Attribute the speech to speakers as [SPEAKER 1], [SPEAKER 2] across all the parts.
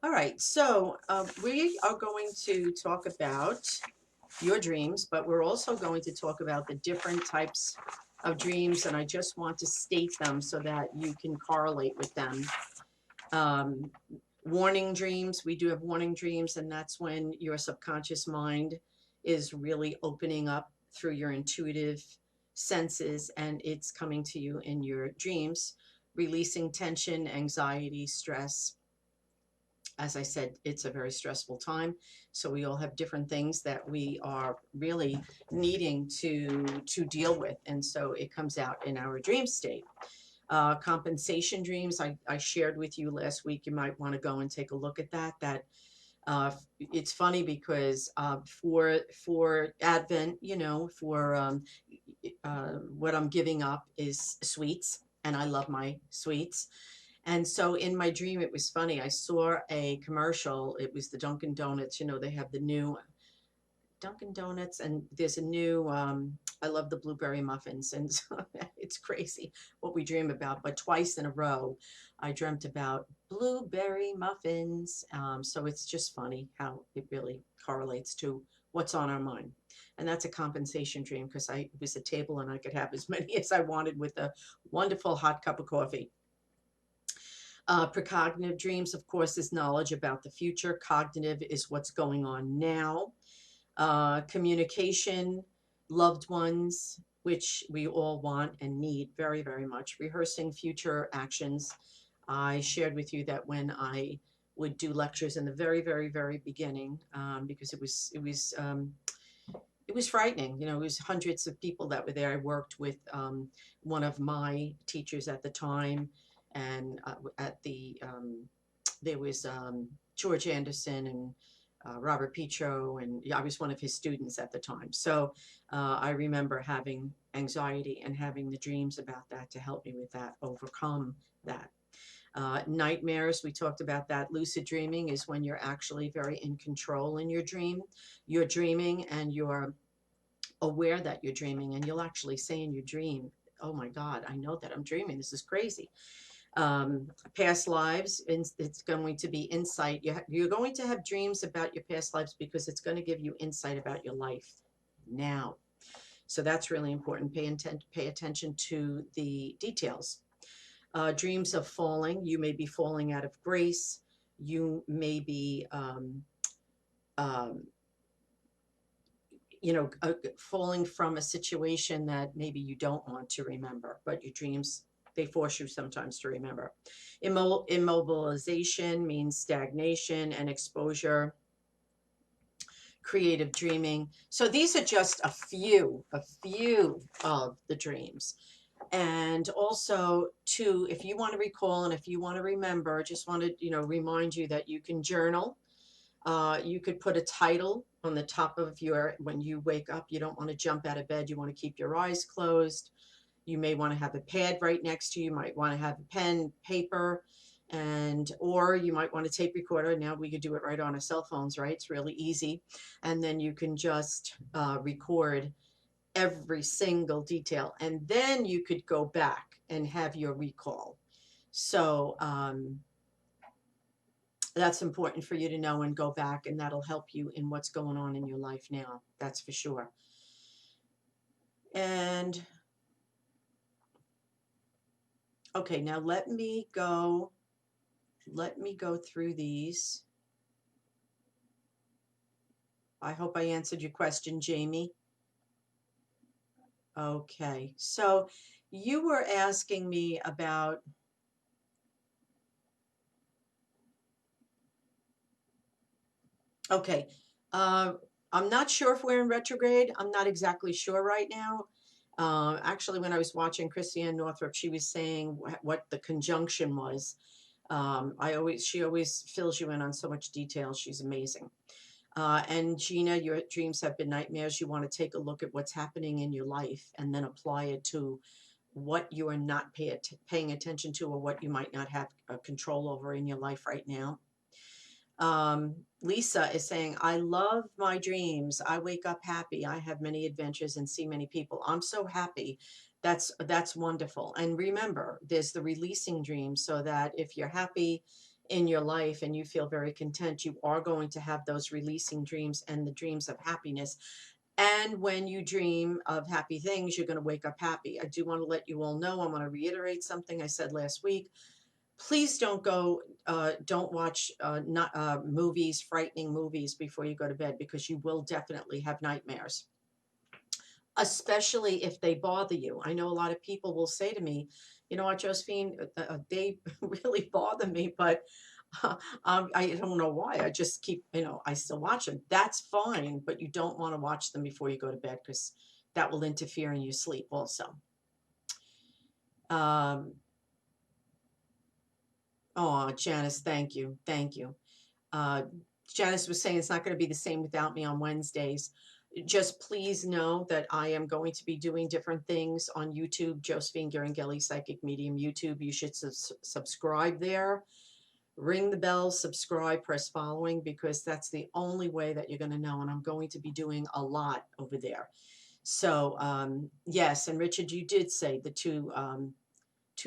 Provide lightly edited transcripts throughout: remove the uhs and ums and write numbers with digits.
[SPEAKER 1] All right, so we are going to talk about your dreams, but we're also going to talk about the different types of dreams, and I just want to state them so that you can correlate with them. Um, Warning dreams, we do have warning dreams, and that's when your subconscious mind is really opening up through your intuitive senses and it's coming to you in your dreams, releasing tension, anxiety, stress. As I said, it's a very stressful time. So we all have different things that we are really needing to deal with. And so it comes out in our dream state. Compensation dreams, I shared with you last week. You might want to go and take a look at that. It's funny because for Advent, what I'm giving up is sweets, and I love my sweets. And so in my dream, it was funny. I saw a commercial. It was the Dunkin' Donuts. They have the new Dunkin' Donuts, and there's a new. I love the blueberry muffins, and so it's crazy what we dream about. But twice in a row, I dreamt about blueberry muffins. So it's just funny how it really correlates to what's on our mind. And that's a compensation dream because it was a table and I could have as many as I wanted with a wonderful hot cup of coffee. Precognitive dreams, of course, is knowledge about the future. Cognitive is what's going on now. Communication, loved ones, which we all want and need very, very much. Rehearsing future actions. I shared with you that when I would do lectures in the very, very, very beginning, because it was frightening. It was hundreds of people that were there. I worked with one of my teachers at the time, and there was George Anderson and Robert Petro, and I was one of his students at the time. So I remember having anxiety and having the dreams about that to help me with that, overcome that. Nightmares, we talked about that. Lucid dreaming is when you're actually very in control in your dream. You're dreaming and you're aware that you're dreaming, and you'll actually say in your dream, oh my God, I know that I'm dreaming. This is crazy. Past lives, it's going to be insight. You're going to have dreams about your past lives because it's going to give you insight about your life now. So that's really important. Pay attention to the details. Dreams of falling. You may be falling out of grace. You may be um, falling from a situation that maybe you don't want to remember, but your dreams, they force you sometimes to remember. Immobilization means stagnation and exposure. Creative dreaming. So these are just a few of the dreams. And also, too, if you want to recall and if you want to remember, just want to, remind you that you can journal. You could put a title on the top of when you wake up, you don't want to jump out of bed. You want to keep your eyes closed. You may want to have a pad right next to you. You might want to have a pen, paper, or you might want a tape recorder. Now we could do it right on our cell phones, right? It's really easy. And then you can just record every single detail. And then you could go back and have your recall. So, that's important for you to know and go back, and that'll help you in what's going on in your life now. That's for sure. And okay, now let me go through these. I hope I answered your question, Jamie. Okay, so you were asking me about, okay, I'm not sure if we're in retrograde. I'm not exactly sure right now. Actually, when I was watching Christiane Northrup, she was saying what the conjunction was. She always fills you in on so much detail. She's amazing. And Gina, your dreams have been nightmares. You want to take a look at what's happening in your life and then apply it to what you are not paying attention to, or what you might not have control over in your life right now. Lisa is saying, I love my dreams. I wake up happy. I have many adventures and see many people. I'm so happy. That's wonderful. And remember, there's the releasing dream, so that if you're happy in your life and you feel very content, you are going to have those releasing dreams and the dreams of happiness. And when you dream of happy things, you're going to wake up happy. I do want to let you all know, I want to reiterate something I said last week. Please don't watch not movies, frightening movies before you go to bed, because you will definitely have nightmares, especially if they bother you. I know a lot of people will say to me, you know what, Josephine, they really bother me, but I don't know why. I just keep, I still watch them. That's fine, but you don't want to watch them before you go to bed, because that will interfere in your sleep also. Oh, Janice, thank you. Thank you. Uh, Janice was saying it's not going to be the same without me on Wednesdays. Just please know that I am going to be doing different things on YouTube, Josephine Ghiringhelli, Psychic Medium YouTube. You should subscribe there. Ring the bell, subscribe, press following, because that's the only way that you're going to know. And I'm going to be doing a lot over there. So, yes. And Richard, you did say the two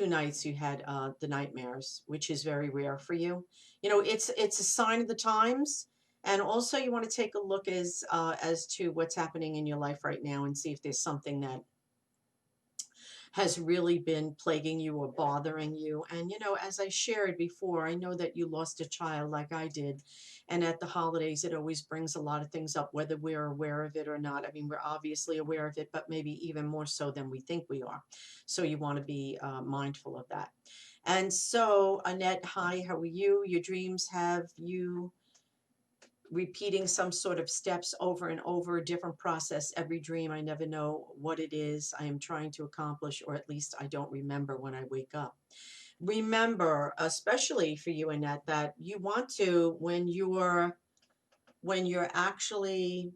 [SPEAKER 1] nights you had the nightmares, which is very rare for you. It's a sign of the times. And also you want to take a look as to what's happening in your life right now and see if there's something that has really been plaguing you or bothering you. And, as I shared before, I know that you lost a child like I did. And at the holidays, it always brings a lot of things up, whether we're aware of it or not. I mean, we're obviously aware of it, but maybe even more so than we think we are. So you want to be mindful of that. And so, Annette, hi, how are you? Your dreams have you repeating some sort of steps over and over, a different process every dream. I never know what it is I am trying to accomplish, or at least I don't remember when I wake up. Remember, especially for you, Annette, that you want to, when you're actually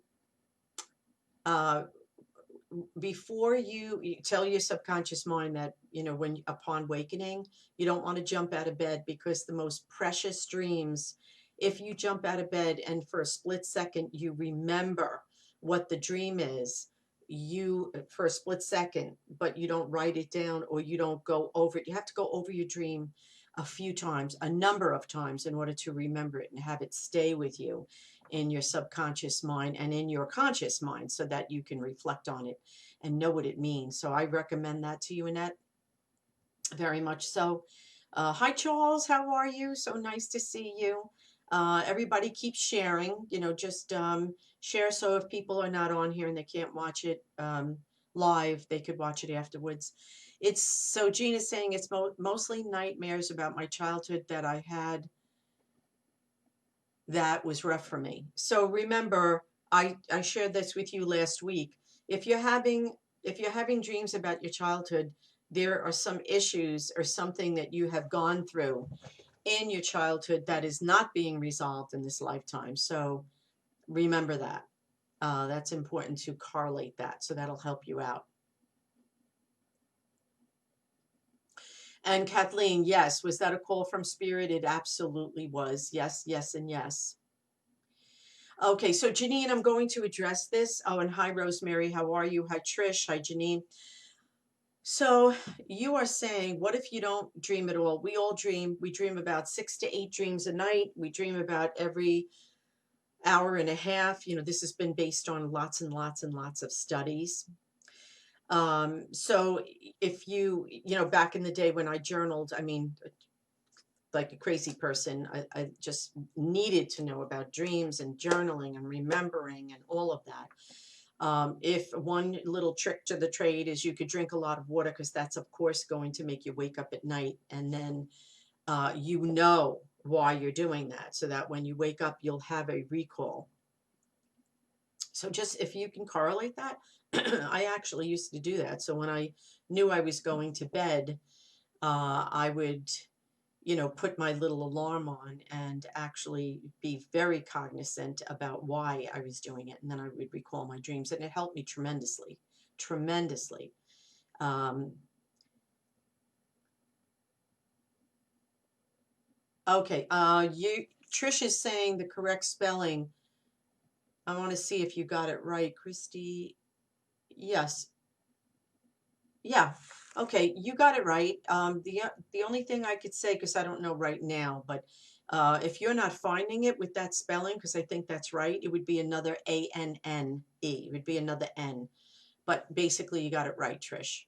[SPEAKER 1] before you tell your subconscious mind that, when upon wakening, you don't want to jump out of bed, because the most precious dreams, if you jump out of bed and for a split second you remember what the dream is, you for a split second, but you don't write it down or you don't go over it. You have to go over your dream a few times, a number of times, in order to remember it and have it stay with you in your subconscious mind and in your conscious mind, so that you can reflect on it and know what it means. So I recommend that to you, Annette, very much so. Hi, Charles. How are you? So nice to see you. Everybody keep sharing, just share, so if people are not on here and they can't watch it live, they could watch it afterwards. So Gina's saying it's mostly nightmares about my childhood that I had that was rough for me. So remember, I shared this with you last week. If you're having dreams about your childhood, there are some issues or something that you have gone through in your childhood that is not being resolved in this lifetime. So remember that. That's important to correlate that. So that'll help you out. And Kathleen, yes, was that a call from spirit? It absolutely was. Yes, yes, and yes. Okay, so Janine, I'm going to address this. Oh, and hi, Rosemary. How are you? Hi, Trish. Hi, Janine. So you are saying, what if you don't dream at all? We all dream. We dream about 6 to 8 dreams a night. We dream about every hour and a half. This has been based on lots and lots and lots of studies. So if back in the day when I journaled, I mean, like a crazy person, I just needed to know about dreams and journaling and remembering and all of that. If one little trick to the trade is you could drink a lot of water, because that's of course going to make you wake up at night, and then why you're doing that, so that when you wake up you'll have a recall. So just if you can correlate that, I actually used to do that. So when I knew I was going to bed, I would put my little alarm on and actually be very cognizant about why I was doing it. And then I would recall my dreams, and it helped me tremendously, tremendously. Okay. Trish is saying the correct spelling. I want to see if you got it right, Christy. Yes. Yeah. Okay, you got it right. The only thing I could say, because I don't know right now, but If you're not finding it with that spelling, because I think that's right, it would be another A-N-N-E. It would be another N. But basically, you got it right, Trish.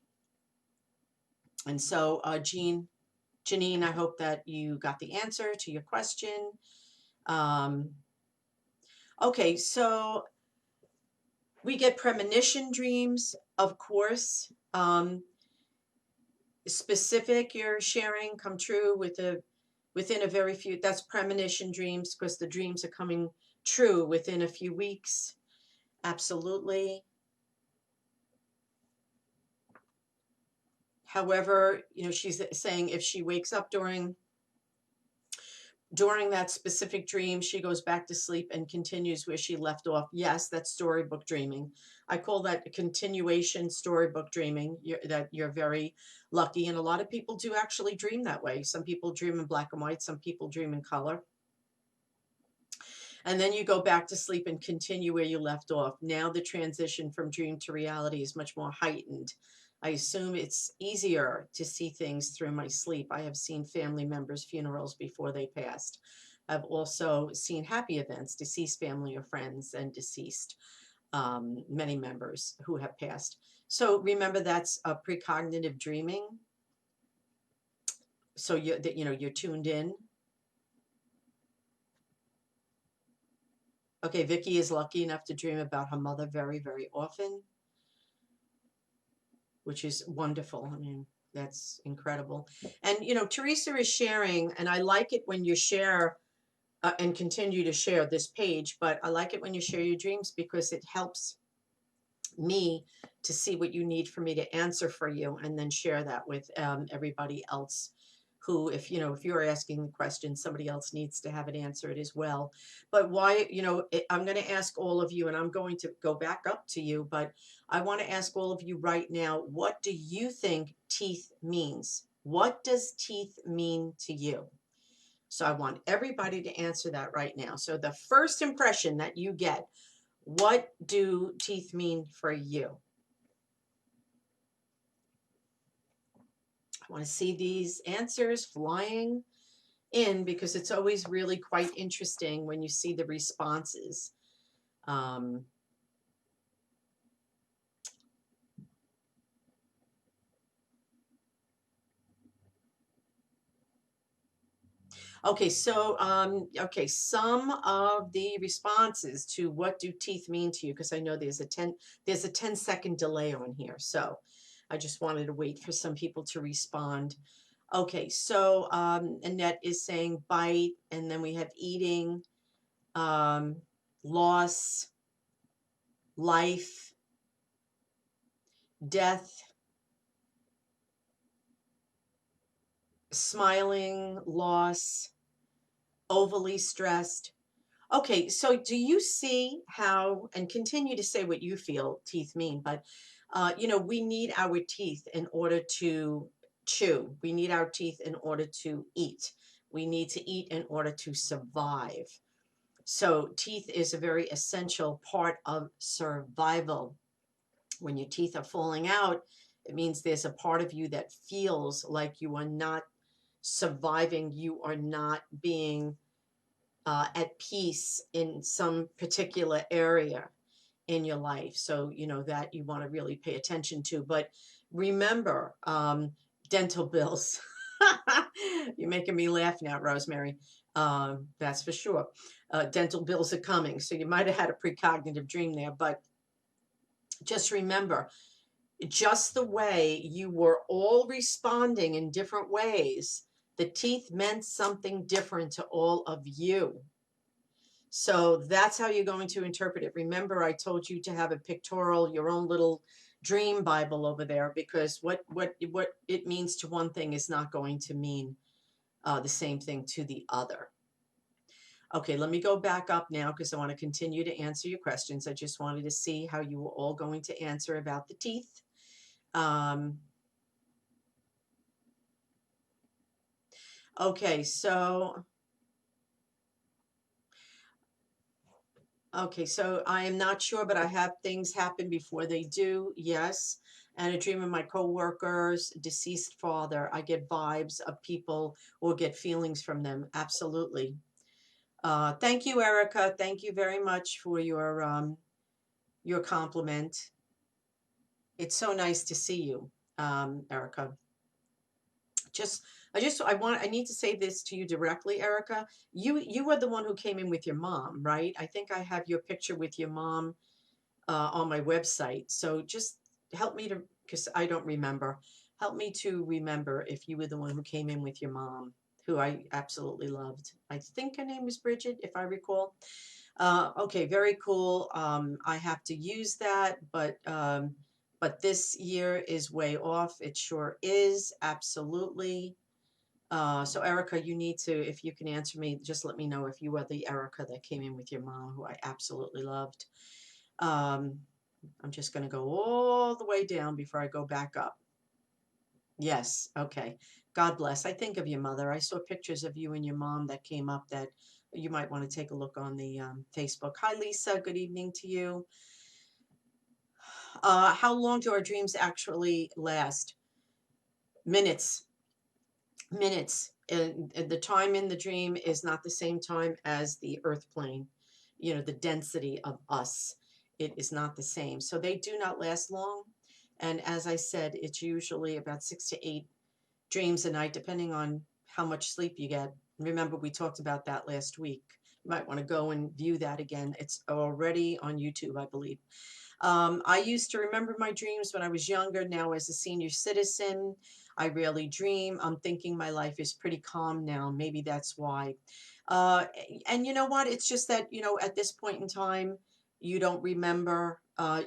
[SPEAKER 1] And so, Janine, I hope that you got the answer to your question. Okay, so we get premonition dreams, of course. Specific you're sharing come true within a very few, that's premonition dreams because the dreams are coming true within a few weeks. Absolutely. However, she's saying if she wakes up during that specific dream, she goes back to sleep and continues where she left off. Yes, that's storybook dreaming. I call that a continuation storybook dreaming. You're very lucky. And a lot of people do actually dream that way. Some people dream in black and white. Some people dream in color. And then you go back to sleep and continue where you left off. Now the transition from dream to reality is much more heightened. I assume it's easier to see things through my sleep. I have seen family members' funerals before they passed. I've also seen happy events, deceased family or friends and deceased, many members who have passed. So remember, that's a precognitive dreaming. So you're tuned in. Okay, Vicky is lucky enough to dream about her mother very, very often, which is wonderful. I mean, that's incredible. And, Teresa is sharing, and I like it when you share and continue to share this page, but I like it when you share your dreams because it helps me to see what you need for me to answer for you and then share that with everybody else who, if you're asking the question, somebody else needs to have it answered as well. But why, I'm going to ask all of you, and I'm going to go back up to you, but I want to ask all of you right now, what do you think teeth means? What does teeth mean to you? So I want everybody to answer that right now. So the first impression that you get, what do teeth mean for you? I want to see these answers flying in because it's always really quite interesting when you see the responses. Okay, so some of the responses to what do teeth mean to you, because I know there's a 10-second delay on here, so I just wanted to wait for some people to respond. Okay, so Annette is saying bite, and then we have eating, loss, life, death, smiling, loss, overly stressed. Okay, so do you see how, and continue to say what you feel teeth mean, but we need our teeth in order to chew. We need our teeth in order to eat. We need to eat in order to survive. So teeth is a very essential part of survival. When your teeth are falling out, it means there's a part of you that feels like you are not surviving. You are not being at peace in some particular area in your life. So, that you want to really pay attention to. But remember, dental bills. You're making me laugh now, Rosemary. That's for sure. Dental bills are coming. So you might have had a precognitive dream there. But just remember, just the way you were all responding in different ways, the teeth meant something different to all of you. So that's how you're going to interpret it. Remember, I told you to have a pictorial, your own little dream Bible over there, because what it means to one thing is not going to mean the same thing to the other. Okay, let me go back up now because I want to continue to answer your questions. I just wanted to see how you were all going to answer about the teeth. Okay, so I am not sure, but I have things happen before they do. Yes. and a dream of my coworkers, deceased father. I get vibes of people or get feelings from them. Absolutely. Thank you, Erica. Thank you very much for your compliment. It's so nice to see you, Erica. Just, I need to say this to you directly, Erica. You were the one who came in with your mom, right? I think I have your picture with your mom on my website. So just help me to, because I don't remember. Help me to remember if you were the one who came in with your mom, who I absolutely loved. I think her name was Bridget, if I recall. Okay, very cool. I have to use that, but this year is way off. It sure is, absolutely. So Erica, you need to, if you can answer me, just let me know if you are the Erica that came in with your mom, who I absolutely loved. Um, I'm just going to go all the way down before I go back up. Yes, okay. God bless. I think of your mother. I saw pictures of you and your mom that came up that you might want to take a look on the Facebook. Hi, Lisa. Good evening to you. How long do our dreams actually last? Minutes. Minutes. And the time in the dream is not the same time as the earth plane. You know, the density of us. It is not the same. So they do not last long. And as I said, it's usually about 6 to 8 dreams a night, depending on how much sleep you get. Remember, we talked about that last week. You might want to go and view that again. It's already on YouTube, I believe. I used to remember my dreams when I was younger. Now, as a senior citizen, I rarely dream. I'm thinking my life is pretty calm now. Maybe that's why. Uh, and you know what? It's just that, at this point in time, you don't remember.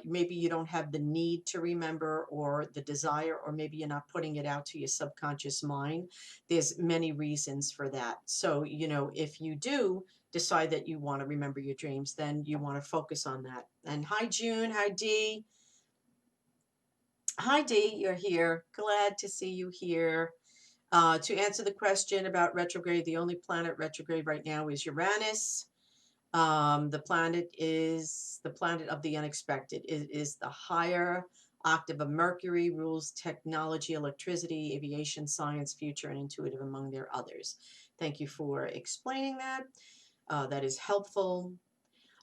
[SPEAKER 1] Maybe you don't have the need to remember or the desire, or maybe you're not putting it out to your subconscious mind. There's many reasons for that. So, if you do decide that you want to remember your dreams, then you want to focus on that. And hi, June. Hi, Dee. Hi, Dee. You're here. Glad to see you here. To answer the question about retrograde, the only planet retrograde right now is Uranus. The planet is the planet of the unexpected. It is the higher octave of Mercury, rules technology, electricity, aviation, science, future, and intuitive, among their others. Thank you for explaining that. That is helpful.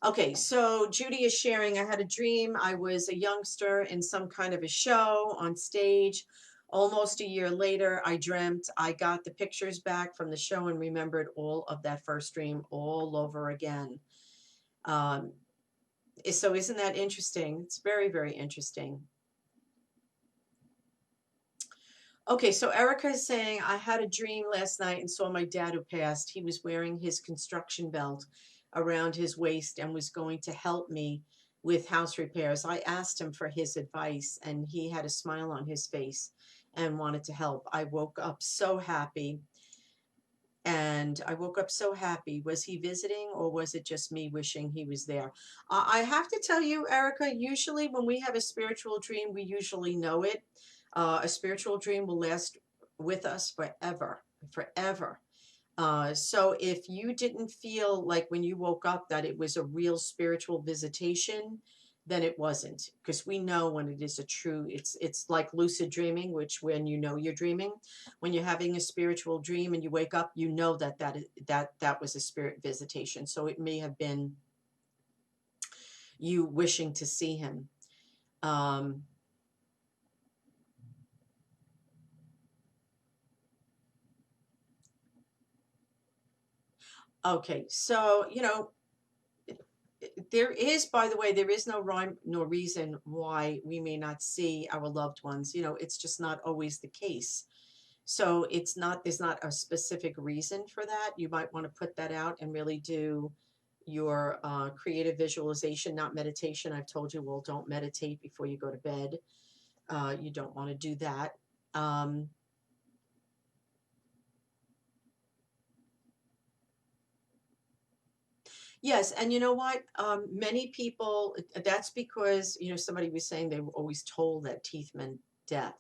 [SPEAKER 1] Okay, so Judy is sharing, I had a dream. I was a youngster in some kind of a show on stage. Almost a year later, I dreamt I got the pictures back from the show and remembered all of that first dream all over again. Um, so isn't that interesting? It's very, very interesting. Okay, so Erica is saying, I had a dream last night and saw my dad who passed. He was wearing his construction belt around his waist and was going to help me with house repairs. I asked him for his advice and he had a smile on his face and wanted to help. I woke up so happy. Was he visiting or was it just me wishing he was there? I have to tell you, Erica, usually when we have a spiritual dream, we usually know it. A spiritual dream will last with us forever, forever. So if you didn't feel like when you woke up that it was a real spiritual visitation, then it wasn't, because we know when it is a true, it's like lucid dreaming, which when you know you're dreaming, when you're having a spiritual dream and you wake up, you know that was a spirit visitation. So it may have been you wishing to see him. Okay, so there is, by the way, there is no rhyme nor reason why we may not see our loved ones. It's just not always the case. So there's not a specific reason for that. You might want to put that out and really do your creative visualization, not meditation. I've told you, well, don't meditate before you go to bed. You don't want to do that. Yes, and you know what? Many people, that's because, somebody was saying they were always told that teeth meant death.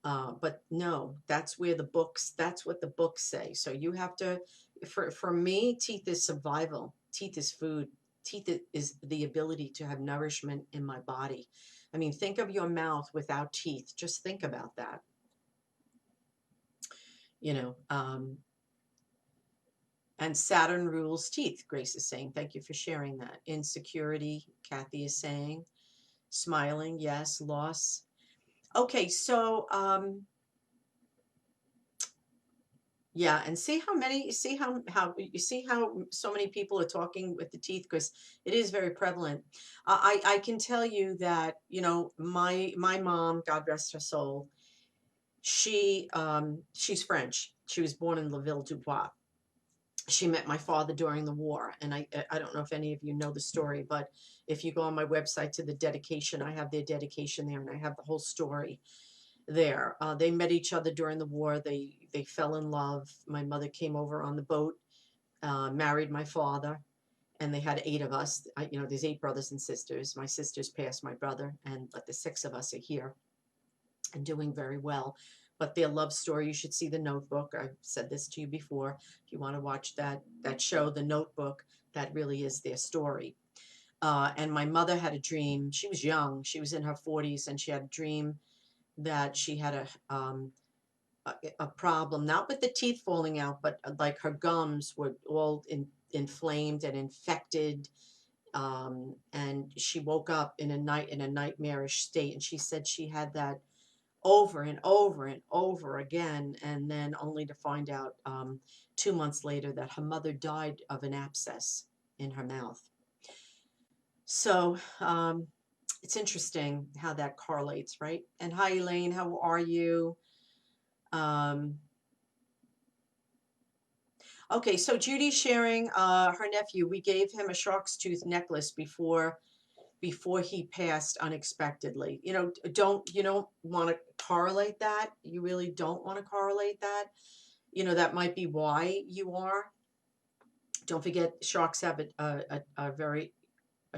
[SPEAKER 1] But no, that's what the books say. So you have to, for me, teeth is survival. Teeth is food. Teeth is the ability to have nourishment in my body. I mean, think of your mouth without teeth. Just think about that. You know, and Saturn rules teeth, Grace is saying. Thank you for sharing that. Insecurity, Kathy is saying. Smiling, yes. Loss. Okay, so yeah, and see how many, see how you see how so many people are talking with the teeth, because it is very prevalent. I can tell you that, you know, my mom, God rest her soul, she's French. She was born in La Ville du Bois. She met my father during the war, and I don't know if any of you know the story, but if you go on my website to the dedication, I have their dedication there, and I have the whole story there. They met each other during the war. They fell in love. My mother came over on the boat, married my father, and they had 8 of us. You know, there's 8 brothers and sisters. My sisters passed my brother, but the 6 of us are here and doing very well. But their love story, you should see The Notebook. I've said this to you before. If you want to watch that show, The Notebook, that really is their story. And my mother had a dream. She was young. She was in her 40s, and she had a dream that she had a problem, not with the teeth falling out, but like her gums were all inflamed and infected. And she woke up in a nightmarish state, and she said she had that over and over and over again, and then only to find out 2 months later that her mother died of an abscess in her mouth. So it's interesting how that correlates, right? And hi, Elaine, how are you? Okay, so Judy's sharing her nephew. We gave him a shark's tooth necklace before he passed unexpectedly. You know, you don't want to correlate that. You really don't want to correlate that. You know, that might be why you are. Don't forget, sharks have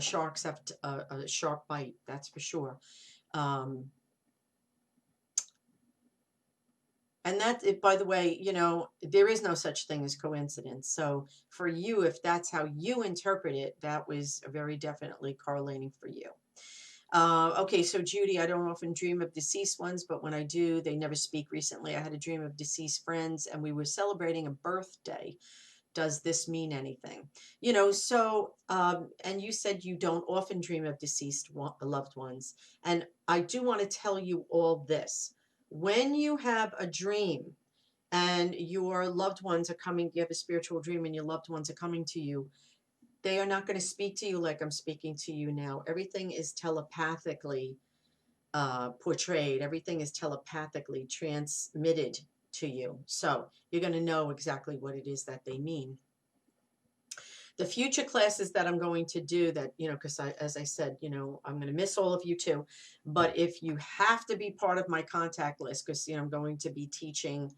[SPEAKER 1] sharks have a sharp bite. That's for sure. And that, by the way, you know, there is no such thing as coincidence. So for you, if that's how you interpret it, that was very definitely correlating for you. Okay, so Judy, I don't often dream of deceased ones, but when I do, they never speak. Recently, I had a dream of deceased friends, and we were celebrating a birthday. Does this mean anything? You know, so, and you said you don't often dream of deceased loved ones. And I do want to tell you all this. When you have a dream and your loved ones are coming, you have a spiritual dream and your loved ones are coming to you, they are not going to speak to you like I'm speaking to you now. Everything is telepathically portrayed. Everything is telepathically transmitted to you. So you're going to know exactly what it is that they mean. The future classes that I'm going to do that, you know, because as I said, you know, I'm going to miss all of you too. But if you have to be part of my contact list, because, you know, I'm going to be teaching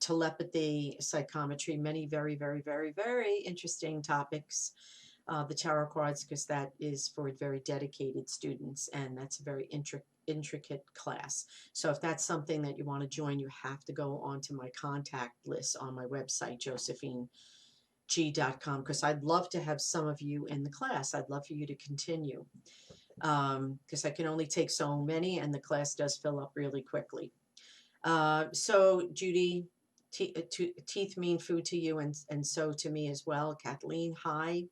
[SPEAKER 1] telepathy, psychometry, many very, very, very, very interesting topics. The tarot cards, because that is for very dedicated students, and that's a very intricate class. So if that's something that you want to join, you have to go onto my contact list on my website, josephine.g.com, because I'd love to have some of you in the class. I'd love for you to continue, because I can only take so many, and the class does fill up really quickly. So Judy, teeth mean food to you, and so to me as well. Kathleen, hi.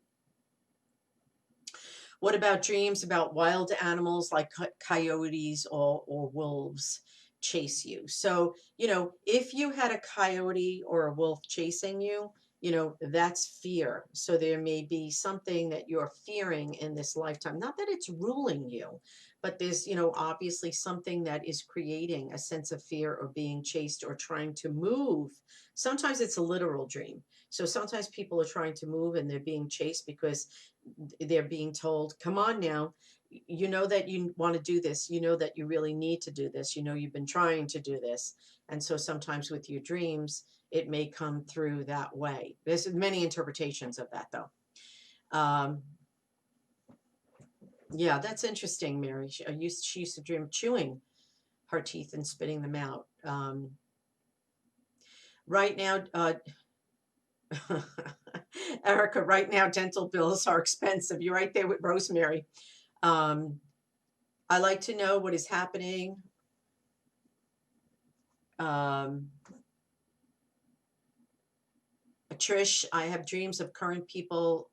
[SPEAKER 1] What about dreams about wild animals like coyotes or wolves chase you? So, you know, if you had a coyote or a wolf chasing you, you know, that's fear. So there may be something that you're fearing in this lifetime. Not that it's ruling you, but there's, you know, obviously something that is creating a sense of fear or being chased or trying to move. Sometimes it's a literal dream. So sometimes people are trying to move and they're being chased because they're being told, come on now, you know that you want to do this, you know that you really need to do this, you know you've been trying to do this. And so sometimes with your dreams it may come through that way. There's many interpretations of that though. Yeah, that's interesting, Mary. She used to dream chewing her teeth and spitting them out. Right now, Erica, right now, dental bills are expensive. You're right there with Rosemary. Um, I like to know what is happening. Um, Trish, I have dreams of current people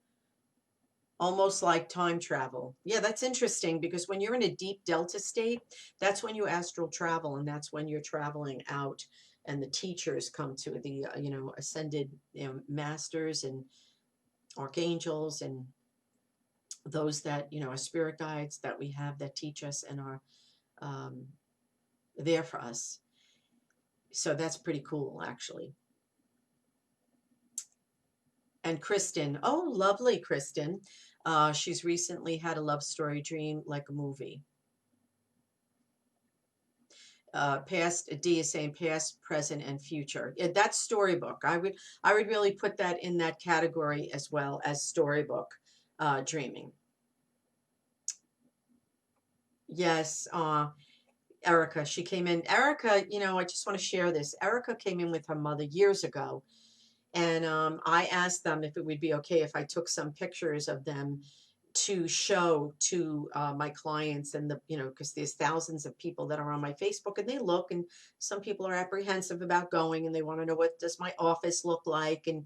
[SPEAKER 1] almost like time travel. Yeah, that's interesting because when you're in a deep delta state, that's when you astral travel, and that's when you're traveling out and the teachers come to the, ascended, masters and archangels and those that, are spirit guides that we have that teach us and are um, there for us. So that's pretty cool, actually. And Kristen, oh, lovely Kristen. She's recently had a love story dream like a movie. Past D is saying past, present, and future. Yeah, that's storybook. I would really put that in that category as well as storybook dreaming. Yes, Erica, she came in. Erica, I just want to share this. Erica came in with her mother years ago, and I asked them if it would be okay if I took some pictures of them to show to my clients and because there's thousands of people that are on my Facebook and they look, and some people are apprehensive about going and they want to know, what does my office look like, and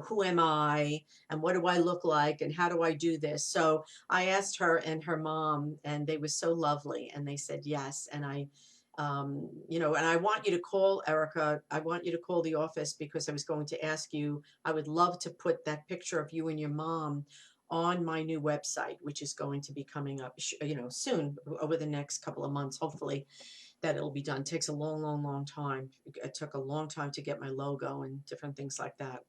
[SPEAKER 1] who am I and what do I look like and how do I do this. So I asked her and her mom, and they were so lovely and they said yes. And and I want you to call Erica. I want you to call the office because I was going to ask you, I would love to put that picture of you and your mom on my new website, which is going to be coming up, soon, over the next couple of months, hopefully that it'll be done. It takes a long, long, long time. It took a long time to get my logo and different things like that.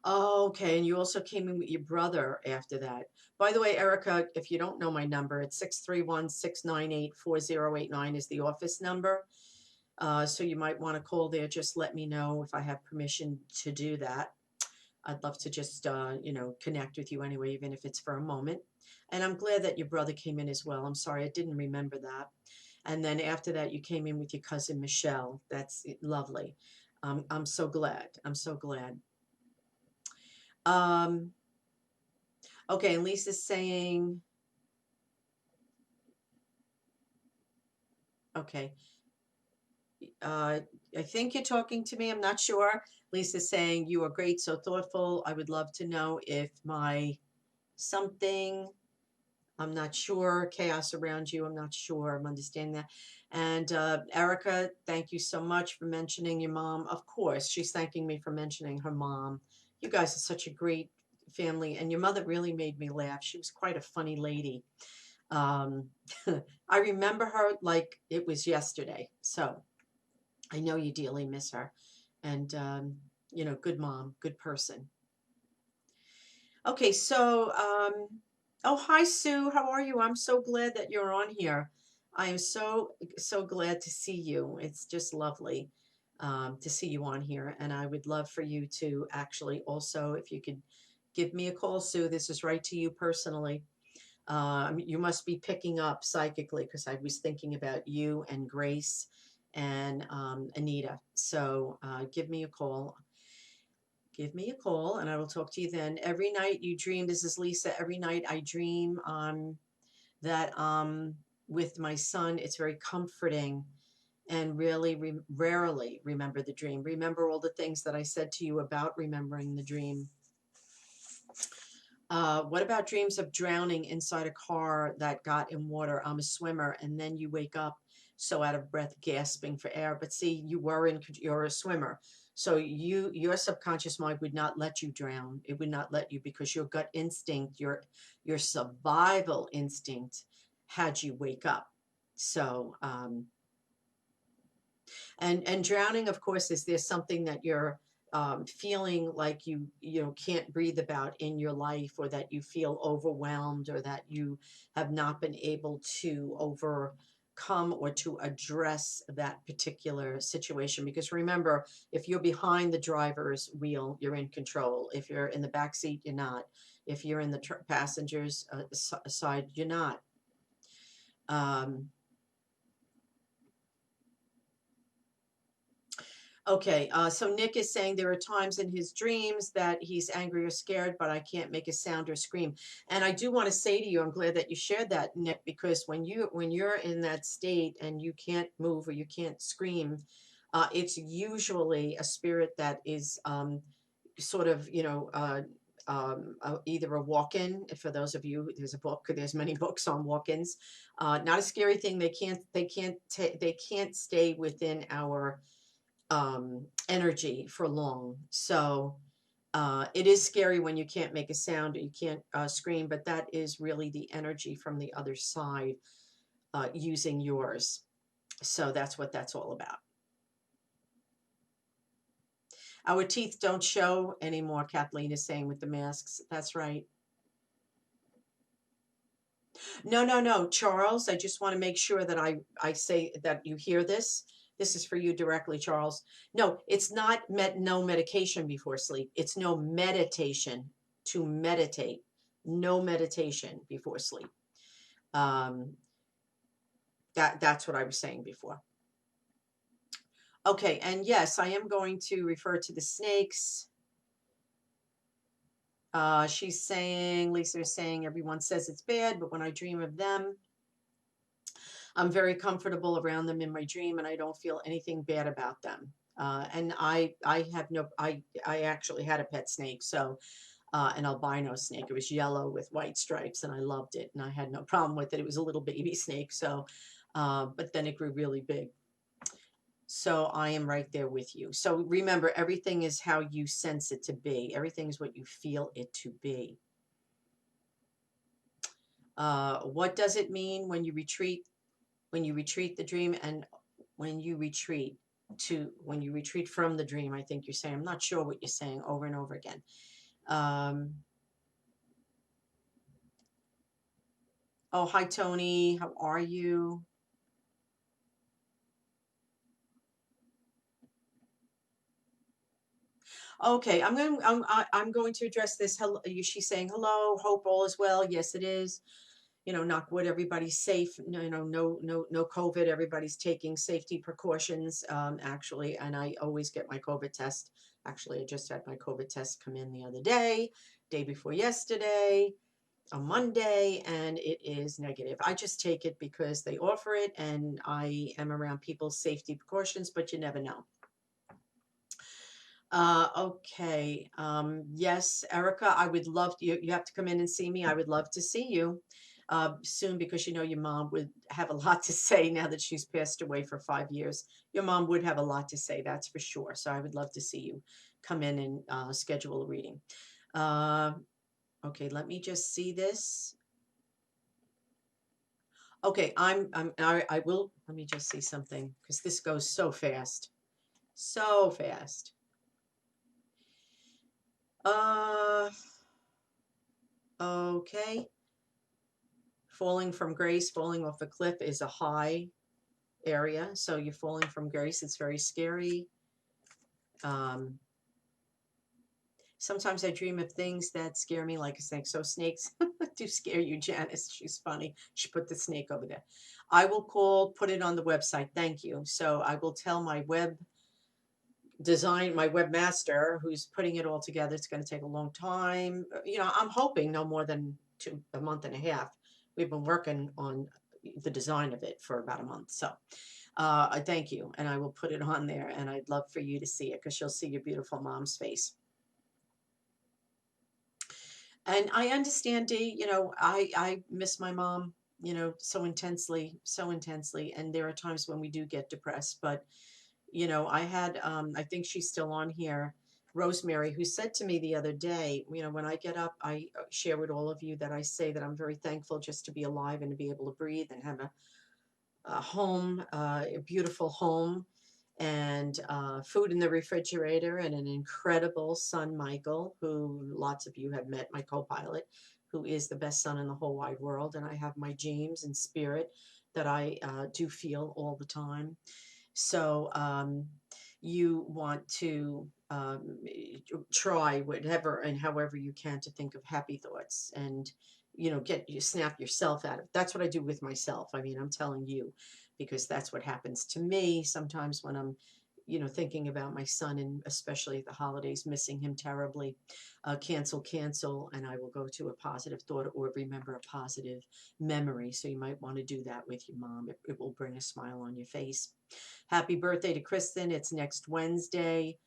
[SPEAKER 1] Oh, okay. And you also came in with your brother after that. By the way, Erica, if you don't know my number, it's 631-698-4089 is the office number. So you might want to call there. Just let me know if I have permission to do that. I'd love to just, connect with you anyway, even if it's for a moment. And I'm glad that your brother came in as well. I'm sorry, I didn't remember that. And then after that, you came in with your cousin Michelle. That's lovely. I'm so glad. I'm so glad. Um, okay, and Lisa's saying, okay, I think you're talking to me. I'm not sure. Lisa's saying, you are great, so thoughtful. I would love to know if my something, I'm not sure, chaos around you, I'm not sure, I'm understanding that. And Erica, thank you so much for mentioning your mom. Of course, she's thanking me for mentioning her mom. You guys are such a great family, and your mother really made me laugh. She was quite a funny lady. Um, I remember her like it was yesterday. So I know you dearly miss her. And, good mom, good person. Okay, so, oh, hi, Sue. How are you? I'm so glad that you're on here. I am so, so glad to see you. It's just lovely to see you on here. And I would love for you to actually also, if you could give me a call, Sue, this is right to you personally. You must be picking up psychically because I was thinking about you and Grace and Anita. So give me a call. Give me a call and I will talk to you then. Every night you dream, this is Lisa, every night I dream that with my son. It's very comforting and really rarely remember the dream. Remember all the things that I said to you about remembering the dream. What about dreams of drowning inside a car that got in water? I'm a swimmer, and then you wake up so out of breath, gasping for air. But see, you're a swimmer, so your subconscious mind would not let you drown. It would not let you because your gut instinct, your survival instinct, had you wake up. So, and drowning, of course, is there something that you're feeling like you can't breathe about in your life, or that you feel overwhelmed, or that you have not been able to overcome or to address that particular situation? Because remember, if you're behind the driver's wheel, you're in control. If you're in the back seat, you're not. If you're in the passenger's side, you're not. Um, Okay, so Nick is saying there are times in his dreams that he's angry or scared, but I can't make a sound or scream. And I do want to say to you, I'm glad that you shared that, Nick, because when you're in that state and you can't move or you can't scream, it's usually a spirit that is sort of, either a walk-in. For those of you, there's many books on walk-ins. Not a scary thing. They can't stay within our energy for long. So it is scary when you can't make a sound or you can't scream, but that is really the energy from the other side using yours. So that's what that's all about. Our teeth don't show anymore, Kathleen is saying with the masks. That's right. No, no, no, Charles, I just want to make sure that I say that you hear this. This is for you directly, Charles. No, it's not no medication before sleep. It's no meditation to meditate. No meditation before sleep. That's what I was saying before. Okay, and yes, I am going to refer to the snakes. She's saying, Lisa is saying, everyone says it's bad, but when I dream of them, I'm very comfortable around them in my dream, and I don't feel anything bad about them. And I actually had a pet snake, so an albino snake. It was yellow with white stripes, and I loved it, and I had no problem with it. It was a little baby snake, so, but then it grew really big. So I am right there with you. So remember, everything is how you sense it to be. Everything is what you feel it to be. What does it mean when you retreat? When you retreat the dream, and when you retreat from the dream, I think you're saying. I'm not sure what you're saying over and over again. Oh, hi, Tony. How are you? Okay, I'm going to address this. Hello, she's saying hello. Hope all is well. Yes, it is. Knock wood, everybody's safe. No COVID. Everybody's taking safety precautions, actually. And I always get my COVID test. Actually, I just had my COVID test come in the other day before yesterday, on Monday, and it is negative. I just take it because they offer it, and I am around people's safety precautions, but you never know. Okay. Yes, Erica, I would love you. You have to come in and see me. I would love to see you soon, because your mom would have a lot to say now that she's passed away for 5 years. Your mom would have a lot to say, that's for sure. So I would love to see you come in and schedule a reading. Okay, let me just see this. Okay, I will, let me just see something, because this goes so fast. So fast. Okay. Falling from grace, falling off a cliff is a high area. So you're falling from grace. It's very scary. Sometimes I dream of things that scare me like a snake. So snakes do scare you, Janice. She's funny. She put the snake over there. I will put it on the website. Thank you. So I will tell my my webmaster who's putting it all together. It's going to take a long time. I'm hoping no more than a month and a half. We've been working on the design of it for about a month. So I thank you, and I will put it on there, and I'd love for you to see it, because you'll see your beautiful mom's face. And I understand, Dee, I miss my mom, so intensely, so intensely. And there are times when we do get depressed, but I had, I think she's still on here, Rosemary, who said to me the other day, when I get up, I share with all of you that I say that I'm very thankful just to be alive and to be able to breathe and have a home, a beautiful home, and food in the refrigerator, and an incredible son, Michael, who lots of you have met, my co-pilot, who is the best son in the whole wide world. And I have my James and spirit that I do feel all the time. So you want to try whatever and however you can to think of happy thoughts, and snap yourself out of. That's what I do with myself. I mean, I'm telling you, because that's what happens to me sometimes when I'm you know, thinking about my son, and especially at the holidays, missing him terribly. Cancel, cancel, and I will go to a positive thought or remember a positive memory. So you might want to do that with your mom. It will bring a smile on your face. Happy birthday to Kristen. It's next Wednesday.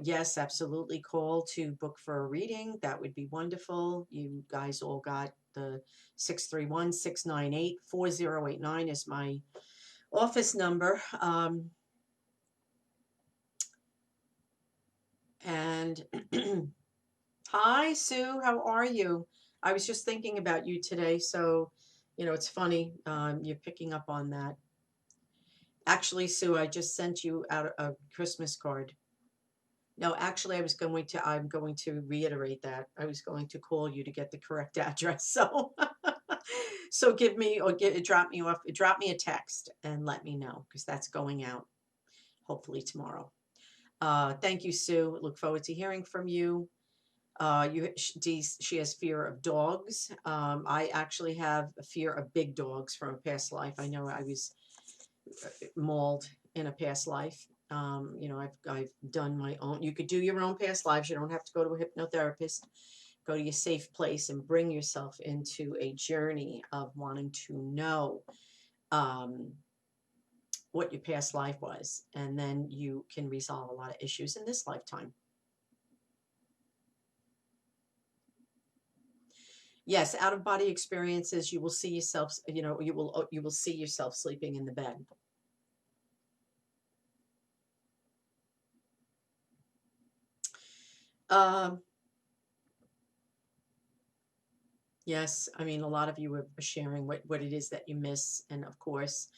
[SPEAKER 1] Yes, absolutely. Call to book for a reading. That would be wonderful. You guys all got the 631-698-4089 is my office number. And hi, Sue. How are you? I was just thinking about you today. So, you know, it's funny. You're picking up on that. Actually, Sue, I just sent you out a Christmas card. No, actually, I'm going to reiterate that. I was going to call you to get the correct address. So, so give me or drop me a text and let me know, because that's going out hopefully tomorrow. Thank you, Sue. Look forward to hearing from you. She has fear of dogs. I actually have a fear of big dogs from a past life. I know I was mauled in a past life. You know, I've done my own. You could do your own past lives. You don't have to go to a hypnotherapist. Go to your safe place and bring yourself into a journey of wanting to know what your past life was, and then you can resolve a lot of issues in this lifetime. Yes, out of body experiences, you will see yourself, you know, you will see yourself sleeping in the bed. Um, yes, I mean, a lot of you are sharing what it is that you miss. And of course,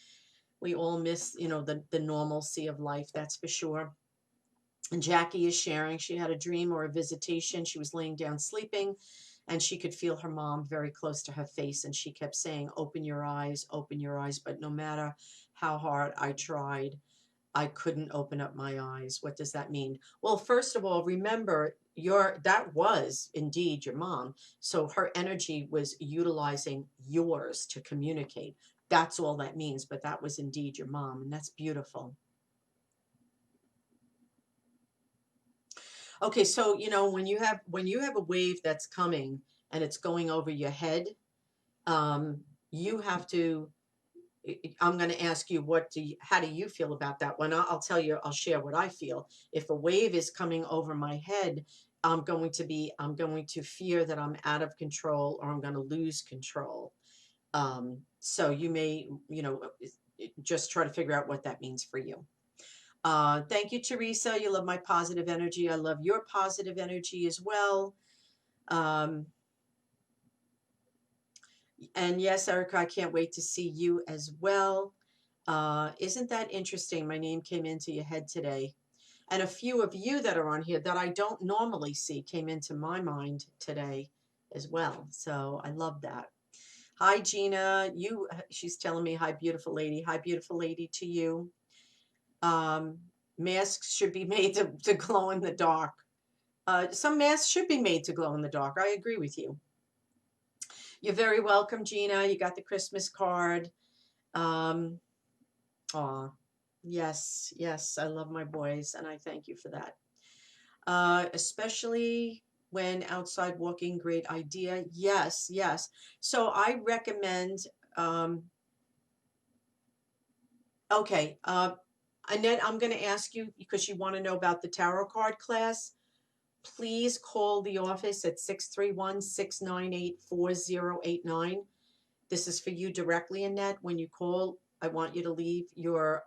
[SPEAKER 1] we all miss, you know, the normalcy of life, that's for sure. And Jackie is sharing, she had a dream or a visitation. She was laying down sleeping, and she could feel her mom very close to her face. And she kept saying, open your eyes, open your eyes. But no matter how hard I tried, I couldn't open up my eyes. What does that mean? Well, first of all, remember that was indeed your mom. So her energy was utilizing yours to communicate. That's all that means. But that was indeed your mom, and that's beautiful. Okay, so you know, when you have a wave that's coming and it's going over your head, um, you have to. I'm going to ask you, how do you feel about that one? I'll tell you, I'll share what I feel. If a wave is coming over my head, I'm going to fear that I'm out of control, or I'm going to lose control. So you may, you know, just try to figure out what that means for you. Thank you, Teresa. You love my positive energy. I love your positive energy as well. Um, and yes, Erica, I can't wait to see you as well. Isn't that interesting? My name came into your head today. And a few of you that are on here that I don't normally see came into my mind today as well. So I love that. Hi, Gina. She's telling me, hi, beautiful lady. Hi, beautiful lady to you. Masks should be made to glow in the dark. Some masks should be made to glow in the dark. I agree with you. You're very welcome, Gina. You got the Christmas card. Aw, yes, yes. I love my boys, and I thank you for that. Especially when outside walking, great idea. Yes, yes. So I recommend, okay, Annette, I'm going to ask you, because you want to know about the tarot card class. Please call the office at 631-698-4089. This is for you directly, Annette. When you call, I want you to leave your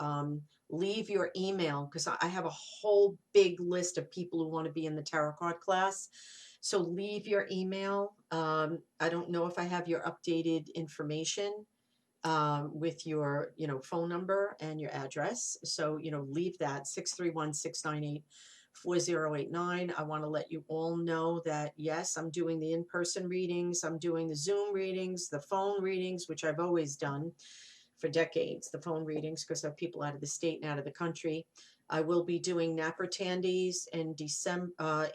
[SPEAKER 1] email, because I have a whole big list of people who want to be in the tarot card class. So leave your email. I don't know if I have your updated information with your, you know, phone number and your address. So, you know, leave that 631-698-4089. I want to let you all know that, yes, I'm doing the in-person readings. I'm doing the Zoom readings, the phone readings, which I've always done for decades, the phone readings, because I have people out of the state and out of the country. I will be doing Napper Tandies in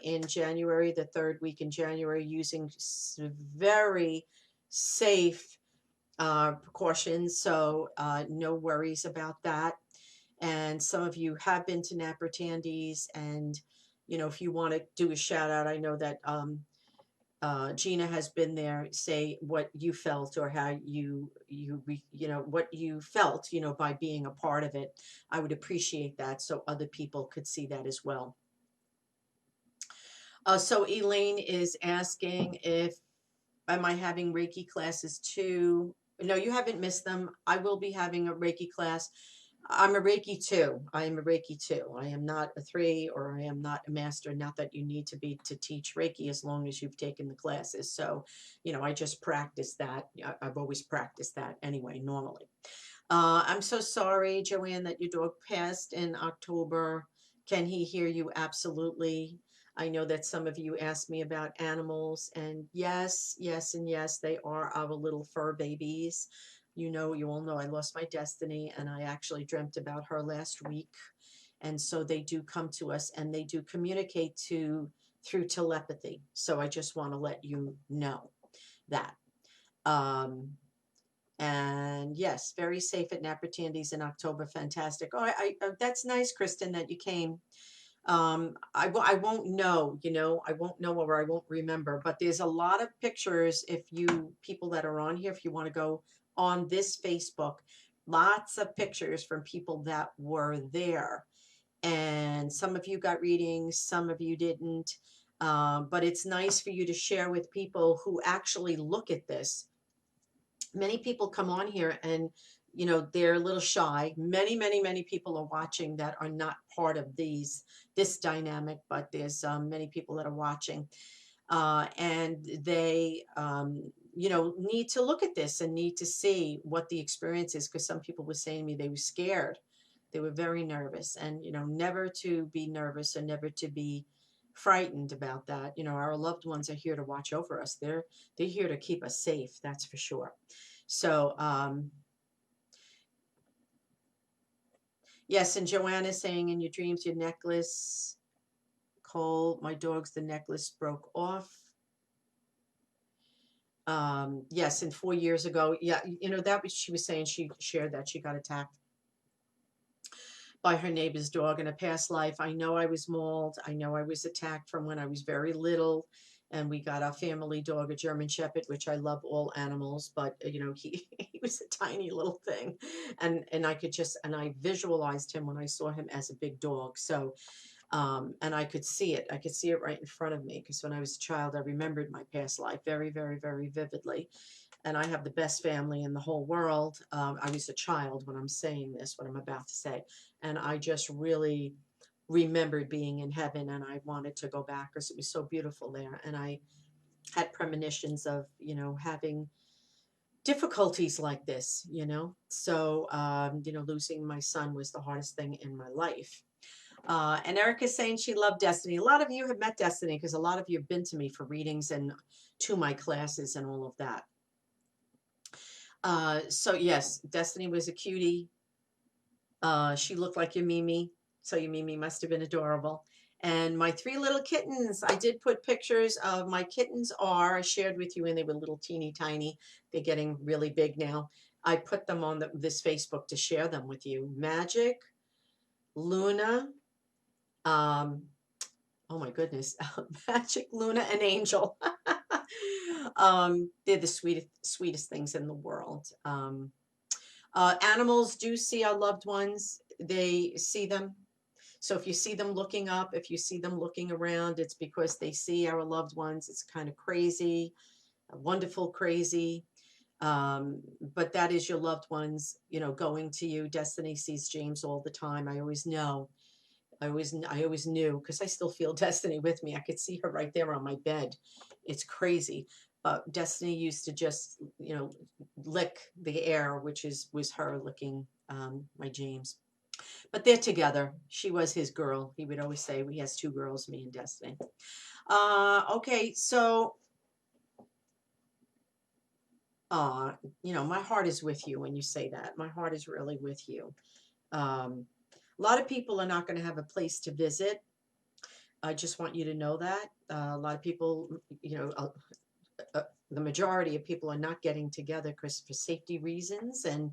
[SPEAKER 1] in January, the third week in January, using very safe precautions. So no worries about that. And some of you have been to Napper Tandy's, and you know, if you want to do a shout out, I know that Gina has been there. Say what you felt, or how you know what you felt, you know, by being a part of it. I would appreciate that, so other people could see that as well. So Elaine is asking if am I having Reiki classes too? No, you haven't missed them. I will be having a Reiki class. I'm a Reiki 2. I am a Reiki 2. I am not a 3, or I am not a master. Not that you need to be to teach Reiki as long as you've taken the classes. So, you know, I just practice that. I've always practiced that anyway, normally. I'm so sorry, Joanne, that your dog passed in October. Can he hear you? Absolutely. I know that some of you asked me about animals, and yes, yes, and yes, they are our little fur babies. You know, you all know I lost my Destiny, and I actually dreamt about her last week. And so they do come to us, and they do communicate through telepathy. So I just want to let you know that. Um, and yes, very safe at Napper Tandy's in October. Fantastic. Oh, that's nice, Kristen, that you came. I won't know, you know, I won't know, or I won't remember, but there's a lot of pictures. If you people that are on here, if you want to go on this Facebook, lots of pictures from people that were there. And some of you got readings, some of you didn't. But it's nice for you to share with people who actually look at this. Many people come on here and, you know, they're a little shy. Many people are watching that are not part of this dynamic, but there's many people that are watching, and they you know, need to look at this and need to see what the experience is, because some people were saying to me they were scared, they were very nervous. And you know, never to be nervous, or never to be frightened about that. You know, our loved ones are here to watch over us. They're here to keep us safe, that's for sure. So yes, and Joanna is saying, in your dreams your necklace, Cole, my dog's, the necklace broke off. Yes, and 4 years ago, yeah, you know, that was, she was saying, she shared that she got attacked by her neighbor's dog in a past life. I know I was mauled. I know I was attacked from when I was very little. And we got our family dog, a German Shepherd, which I love all animals, but you know, he he was a tiny little thing, and I could just, and I visualized him when I saw him as a big dog. So and I could see it. I could see it right in front of me, because when I was a child, I remembered my past life very vividly. And I have the best family in the whole world. I was a child when I'm saying this, what I'm about to say. And I just really remembered being in heaven, and I wanted to go back because it was so beautiful there. And I had premonitions of, you know, having difficulties like this, you know. So, you know, losing my son was the hardest thing in my life. And Erica's saying she loved Destiny. A lot of you have met Destiny, because a lot of you have been to me for readings and to my classes and all of that. So yes, Destiny was a cutie. She looked like your Mimi, so your Mimi must have been adorable. And my 3 little kittens, I did put pictures of my kittens, I shared with you, and they were little teeny tiny. They're getting really big now. I put them on this Facebook to share them with you. Magic, Luna, um, oh my goodness, Magic, Luna, and Angel. They're the sweetest things in the world. Animals do see our loved ones. They see them. So if you see them looking up, if you see them looking around, it's because they see our loved ones. It's kind of crazy, wonderful, crazy. But that is your loved ones, you know, going to you. Destiny sees James all the time. I always know. I always knew, because I still feel Destiny with me. I could see her right there on my bed. It's crazy. But Destiny used to just, you know, lick the air, which was her licking my James. But they're together. She was his girl. He would always say, he has 2 girls, me and Destiny. Okay, so, you know, my heart is with you when you say that. My heart is really with you. A lot of people are not going to have a place to visit. I just want you to know that. A lot of people, you know, the majority of people are not getting together because for safety reasons, and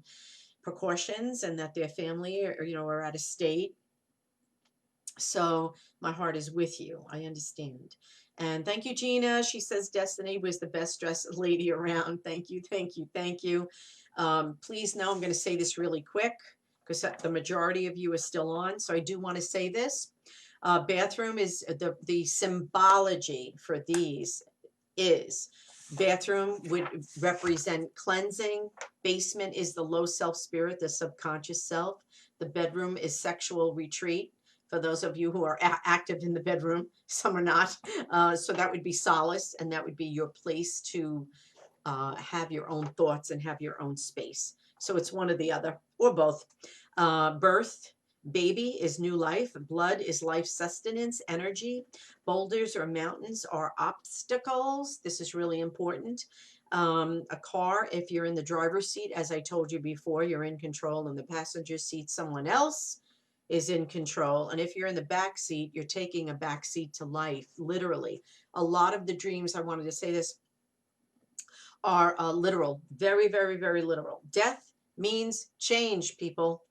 [SPEAKER 1] precautions and that their family are out of state. So my heart is with you. I understand. And thank you, Gina. She says Destiny was the best dressed lady around. Thank you, thank you, thank you. Please know I'm going to say this really quick because the majority of you are still on. So I do want to say this. Bathroom is the symbology for these is bathroom would represent cleansing. Basement is the low self spirit, the subconscious self. The bedroom is sexual retreat. For those of you who are active in the bedroom, some are not. So that would be solace, and that would be your place to have your own thoughts and have your own space. So it's one or the other, or both. Birth, baby is new life. Blood is life sustenance, energy. Boulders or mountains are obstacles. This is really important. A car, if you're in the driver's seat, as I told you before, you're in control. In the passenger seat, someone else is in control. And if you're in the back seat, you're taking a back seat to life, literally. A lot of the dreams, I wanted to say this, are literal, very, very, very literal. Death means change, people.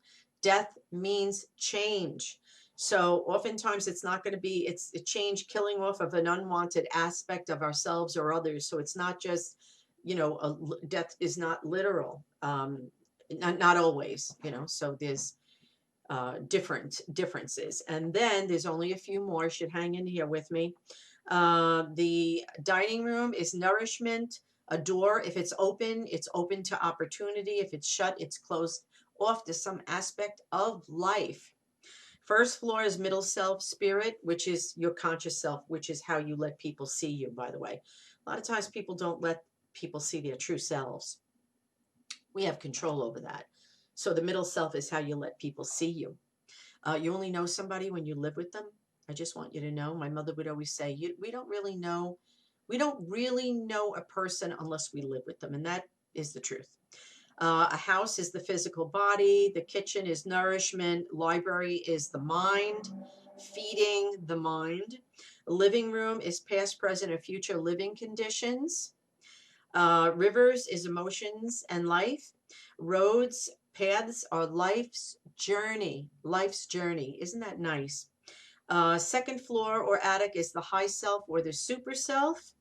[SPEAKER 1] Death means change. So oftentimes it's not going to be, it's a change, killing off of an unwanted aspect of ourselves or others. So it's not just, death is not literal. Not always, so there's different differences. And then there's only a few more. You should hang in here with me. The dining room is nourishment. A door, if it's open to opportunity. If it's shut, it's closed off to some aspect of life. First floor is middle self spirit, which is your conscious self, which is how you let people see you, by the way. A lot of times people don't let people see their true selves. We have control over that. So the middle self is how you let people see you. You only know somebody when you live with them. I just want you to know. My mother would always say, we don't really know a person unless we live with them. And that is the truth. A house is the physical body. The kitchen is nourishment. Library is the mind, feeding the mind. Living room is past, present, and future living conditions. Rivers is emotions and life. Roads, paths are life's journey. Life's journey. Isn't that nice? Second floor or attic is the high self or the super self.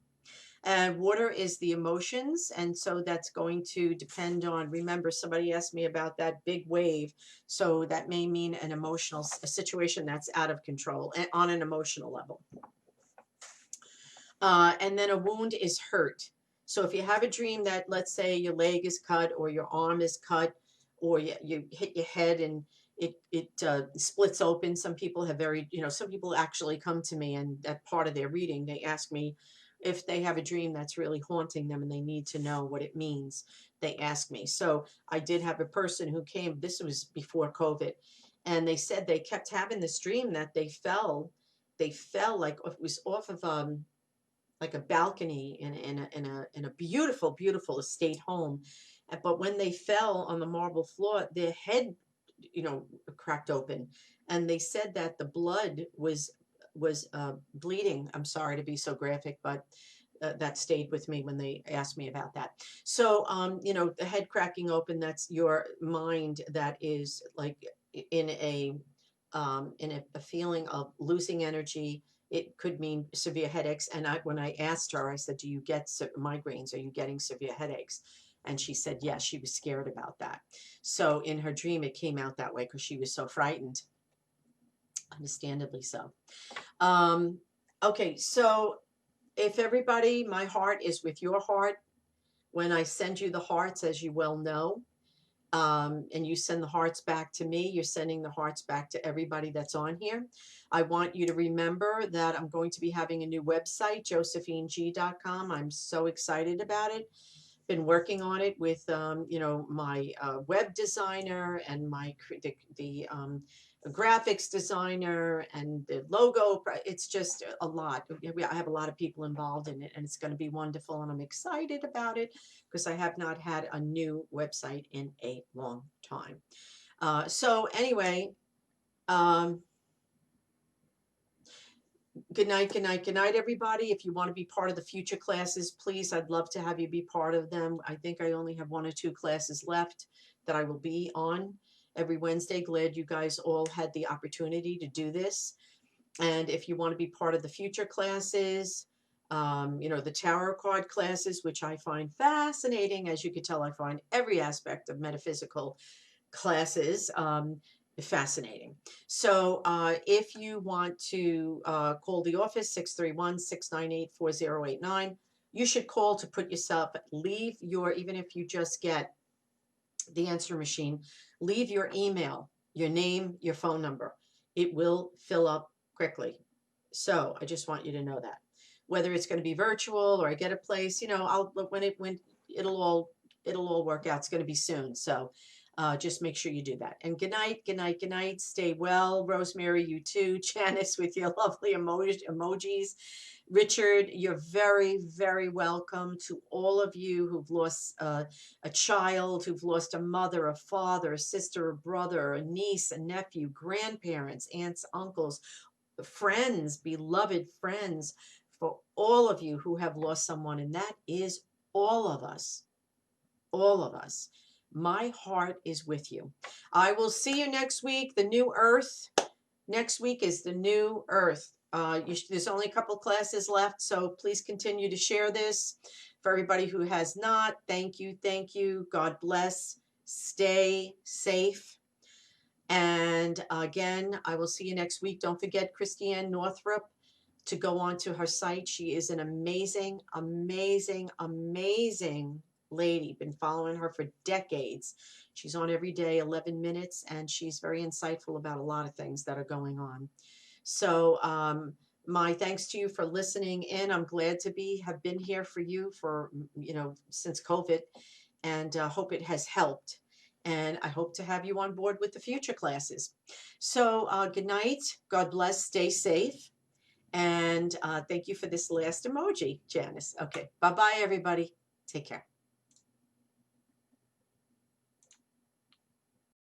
[SPEAKER 1] And water is the emotions. And so that's going to depend on, remember, somebody asked me about that big wave. So that may mean an emotional a situation that's out of control on an emotional level. And then a wound is hurt. So if you have a dream that, let's say, your leg is cut or your arm is cut or you hit your head and it splits open. Some people have some people actually come to me and that part of their reading, they ask me if they have a dream that's really haunting them and they need to know what it means. They ask me. So I did have a person who came, this was before COVID, and they said they kept having this dream that they fell like it was off of like a balcony in a beautiful, beautiful estate home. But when they fell on the marble floor, their head, cracked open. And they said that the blood was bleeding. I'm sorry to be so graphic, but that stayed with me when they asked me about that. So, the head cracking open, that's your mind that is like in a feeling of losing energy. It could mean severe headaches. And when I asked her, I said, do you get migraines? Are you getting severe headaches? And she said, yes, she was scared about that. So in her dream, it came out that way because she was so frightened. Understandably so. Okay, so if everybody, my heart is with your heart. When I send you the hearts, as you well know, and you send the hearts back to me, you're sending the hearts back to everybody that's on here. I want you to remember that I'm going to be having a new website, josephineg.com. I'm so excited about it. Been working on it with, my web designer and the graphics designer and the logo. It's just a lot. I have a lot of people involved in it, and it's going to be wonderful. And I'm excited about it because I have not had a new website in a long time. So anyway, good night, good night, good night, everybody. If you want to be part of the future classes, please, I'd love to have you be part of them. I think I only have 1 or 2 classes left that I will be on every Wednesday. Glad you guys all had the opportunity to do this. And if you want to be part of the future classes, the tarot card classes, which I find fascinating. As you can tell, I find every aspect of metaphysical classes fascinating. So if you want to call the office, 631-698-4089, you should call to put yourself, leave your, even if you just get the answer machine, leave your email, your name, your phone number. It will fill up quickly. So I just want you to know that. Whether it's going to be virtual or I get a place, I'll when it'll all work out. It's going to be soon. So just make sure you do that. And good night, good night, good night. Stay well. Rosemary, you too. Janice with your lovely emojis. Richard, you're very, very welcome. To all of you who've lost a child, who've lost a mother, a father, a sister, a brother, a niece, a nephew, grandparents, aunts, uncles, friends, beloved friends, for all of you who have lost someone, and that is all of us, all of us. My heart is with you. I will see you next week. The new earth. Next week is the new earth. There's only a couple classes left, so please continue to share this. For everybody who has not, thank you, thank you. God bless. Stay safe. And again, I will see you next week. Don't forget Christiane Northrup to go onto her site. She is an amazing, amazing, amazing lady. Been following her for decades. She's on every day, 11 minutes, and she's very insightful about a lot of things that are going on. So my thanks to you for listening in. I'm glad to have been here for you for, since COVID, and hope it has helped. And I hope to have you on board with the future classes. So good night. God bless. Stay safe. And thank you for this last emoji, Janice. Okay. Bye-bye, everybody. Take care.